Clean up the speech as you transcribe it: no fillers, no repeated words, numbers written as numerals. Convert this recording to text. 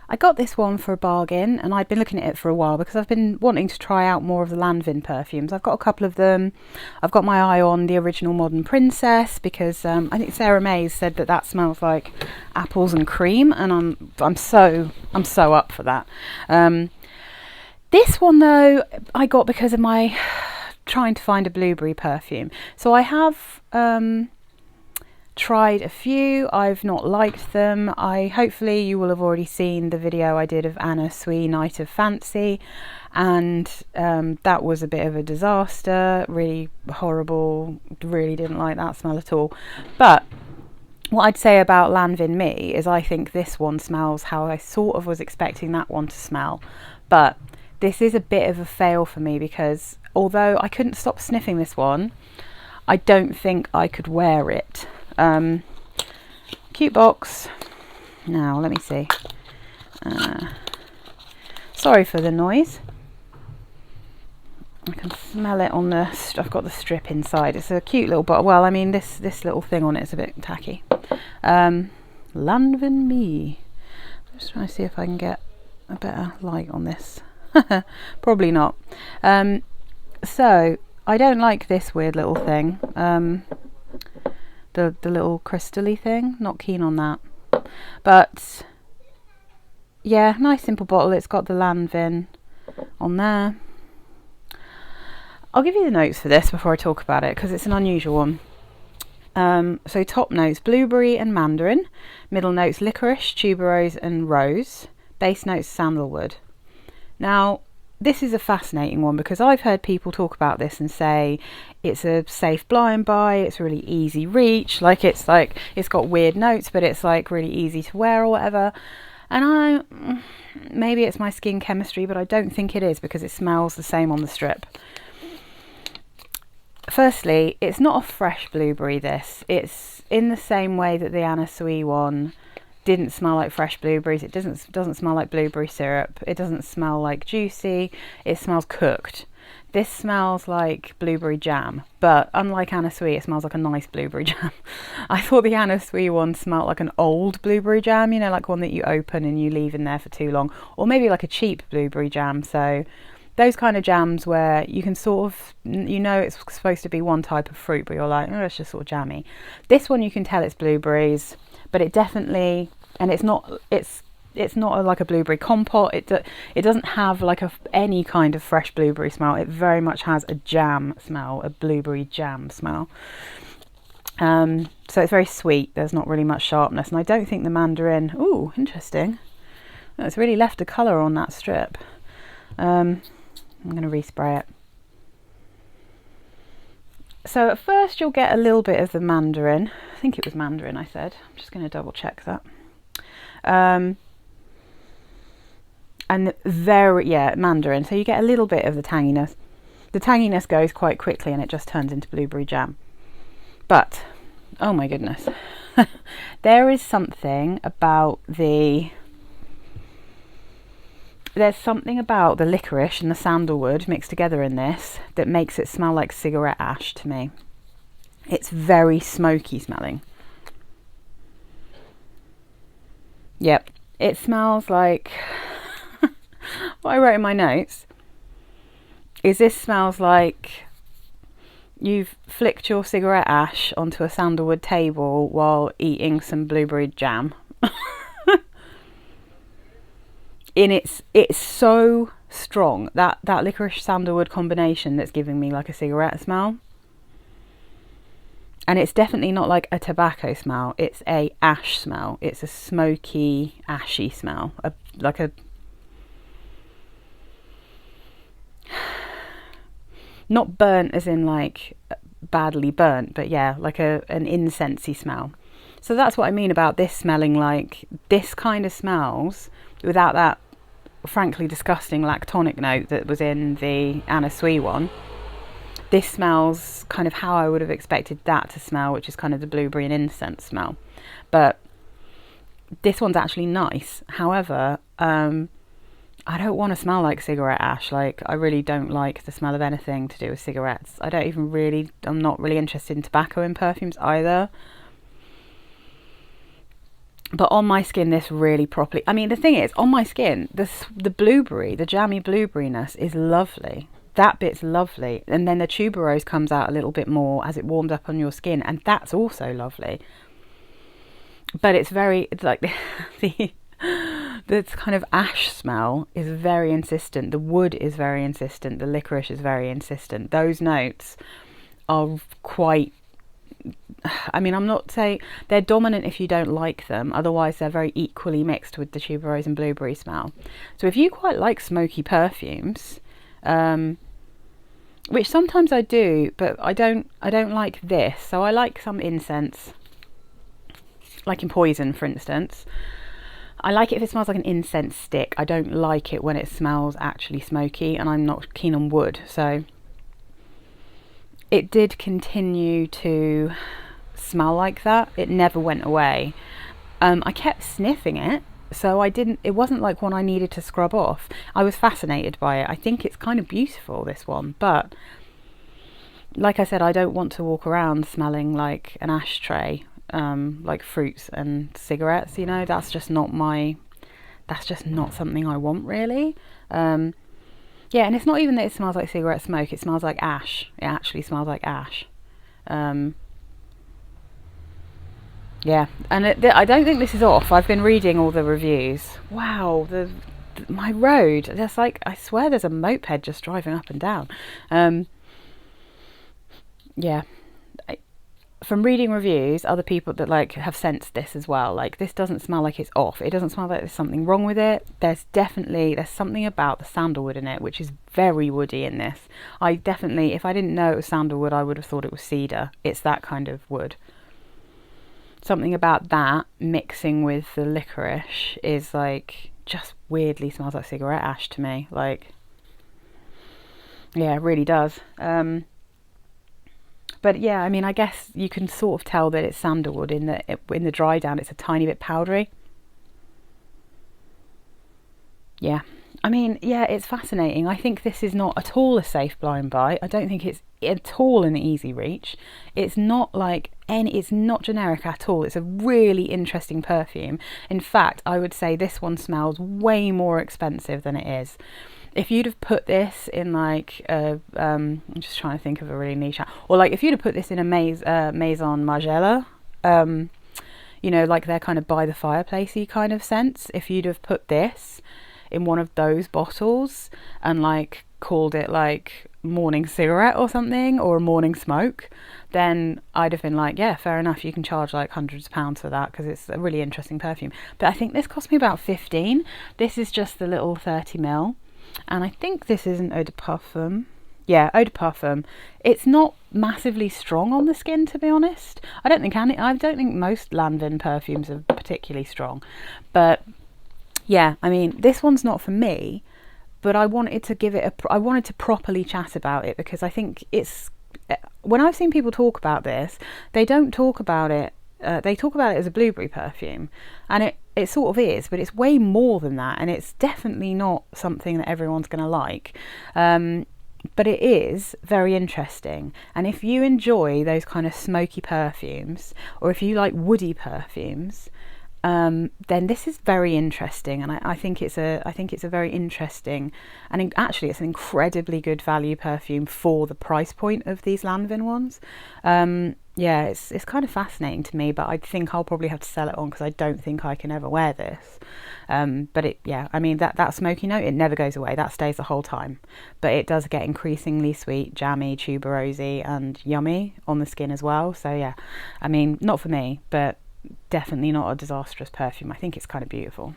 I got this one for a bargain, and I'd been looking at it for a while because I've been wanting to try out more of the Lanvin perfumes. I've got a couple of them. I've got my eye on the original Modern Princess because I think Sarah Mays said that that smells like apples and cream, and I'm so up for that. This one though, I got because of my trying to find a blueberry perfume. So I have tried a few. I've not liked them. Hopefully you will have already seen the video I did of Anna Sui Night of Fancy, and that was a bit of a disaster, really horrible, really didn't like that smell at all. But what I'd say about Lanvin Me is I think this one smells how I sort of was expecting that one to smell, but this is a bit of a fail for me because although I couldn't stop sniffing this one, I don't think I could wear it. Cute box. Now let me see. Sorry for the noise. I can smell it on the. I've got the strip inside. It's a cute little bottle. Well, I mean this little thing on it is a bit tacky. Lanvin Me. Just trying to see if I can get a better light on this. Probably not. So I don't like this weird little thing. The little crystally thing, not keen on that. But yeah, nice simple bottle. It's got the Lanvin on there. I'll give you the notes for this before I talk about it because it's an unusual one. So top notes blueberry and mandarin, middle notes licorice, tuberose and rose, base notes sandalwood. Now this is a fascinating one because I've heard people talk about this and say it's a safe blind buy, it's really easy reach, it's got weird notes but it's like really easy to wear or whatever. And maybe it's my skin chemistry, but I don't think it is because it smells the same on the strip. Firstly, it's not a fresh blueberry this. It's in the same way that the Anna Sui one didn't smell like fresh blueberries. It doesn't smell like blueberry syrup. It doesn't smell like juicy. It smells cooked. This smells like blueberry jam, but unlike Anna Sui, it smells like a nice blueberry jam. I thought the Anna Sui one smelled like an old blueberry jam, you know, like one that you open and you leave in there for too long, or maybe like a cheap blueberry jam. So those kind of jams where you can sort of, you know, it's supposed to be one type of fruit, but you're like, oh, it's just sort of jammy. This one you can tell it's blueberries, but it definitely, and it's not like a blueberry compote. It doesn't have like any kind of fresh blueberry smell. It very much has a jam smell, a blueberry jam smell. So it's very sweet. There's not really much sharpness, and I don't think the mandarin. Ooh, interesting. Oh, it's really left a colour on that strip. I'm going to respray it. So at first you'll get a little bit of the mandarin. I think it was mandarin I said. I'm just going to double check that. And mandarin. So you get a little bit of the tanginess. The tanginess goes quite quickly and it just turns into blueberry jam. But, oh my goodness. There is something about there's something about the licorice and the sandalwood mixed together in this that makes it smell like cigarette ash to me. It's very smoky smelling. Yep, it smells like what I wrote in my notes is this smells like you've flicked your cigarette ash onto a sandalwood table while eating some blueberry jam. And it's so strong, that licorice sandalwood combination that's giving me like a cigarette smell. And it's definitely not like a tobacco smell, it's a ash smell. It's a smoky, ashy smell. Not burnt as in like badly burnt, but yeah, like an incensey smell. So that's what I mean about this smelling like this kind of smells without that frankly disgusting lactonic note that was in the Anna Sui one. This smells kind of how I would have expected that to smell, which is kind of the blueberry and incense smell. But this one's actually nice. However, I don't want to smell like cigarette ash. Like, I really don't like the smell of anything to do with cigarettes. I'm not really interested in tobacco in perfumes either. But on my skin, this really properly, I mean, the thing is, on my skin, the blueberry, the jammy blueberryness is lovely. That bit's lovely. And then the tuberose comes out a little bit more as it warmed up on your skin, and that's also lovely. But it's very, it's like the kind of ash smell is very insistent. The wood is very insistent. The licorice is very insistent. Those notes are quite, I mean, I'm not saying they're dominant if you don't like them. Otherwise, they're very equally mixed with the tuberose and blueberry smell. So if you quite like smoky perfumes, which sometimes I do, but I don't like this. So I like some incense, like in Poison, for instance. I like it if it smells like an incense stick. I don't like it when it smells actually smoky, and I'm not keen on wood. So it did continue to smell like that. It never went away. I kept sniffing it, so it wasn't like one I needed to scrub off. I was fascinated by it. I think it's kind of beautiful, this one, but like I said, I don't want to walk around smelling like an ashtray, like fruits and cigarettes, you know. That's just not something I want, really. Yeah, and it's not even that it smells like cigarette smoke, it smells like ash. It actually smells like ash. Yeah, and I don't think this is off. I've been reading all the reviews. Wow, my road, there's like, I swear there's a moped just driving up and down. Yeah, from reading reviews, other people that like have sensed this as well, like this doesn't smell like it's off. It doesn't smell like there's something wrong with it. There's something about the sandalwood in it which is very woody in this. I definitely, if I didn't know it was sandalwood, I would have thought it was cedar. It's that kind of wood. Something about that mixing with the licorice is like, just weirdly smells like cigarette ash to me. Like, yeah, it really does. But yeah, I mean, I guess you can sort of tell that it's sandalwood in the dry down. It's a tiny bit powdery. Yeah, I mean, yeah, it's fascinating. I think this is not at all a safe blind buy. I don't think it's at all an easy reach. It's not it's not generic at all. It's a really interesting perfume. In fact, I would say this one smells way more expensive than it is. If you'd have put this in like I'm just trying to think of a really niche, or like if you'd have put this in a Maison Margiela, you know, like they're kind of by the fireplacey kind of sense. If you'd have put this in one of those bottles and like called it like morning cigarette or something, or a morning smoke, then I'd have been like, yeah, fair enough, you can charge like hundreds of pounds for that because it's a really interesting perfume. But I think this cost me about 15. This is just the little 30ml. And I think this is an eau de parfum. Yeah, eau de parfum. It's not massively strong on the skin, to be honest. I don't think most Lanvin perfumes are particularly strong. But yeah, I mean, this one's not for me, but I wanted to properly chat about it, because I think when I've seen people talk about this, they don't talk about it. They talk about it as a blueberry perfume, and it sort of is, but it's way more than that, and it's definitely not something that everyone's going to like. But it is very interesting, and if you enjoy those kind of smoky perfumes, or if you like woody perfumes, then this is very interesting, and I think it's a very interesting, and actually it's an incredibly good value perfume for the price point of these Lanvin ones. Yeah, it's kind of fascinating to me, but I think I'll probably have to sell it on because I don't think I can ever wear this. But I mean, that smoky note, it never goes away. That stays the whole time. But it does get increasingly sweet, jammy, tuberosy, and yummy on the skin as well. So yeah, I mean, not for me, but definitely not a disastrous perfume. I think it's kind of beautiful.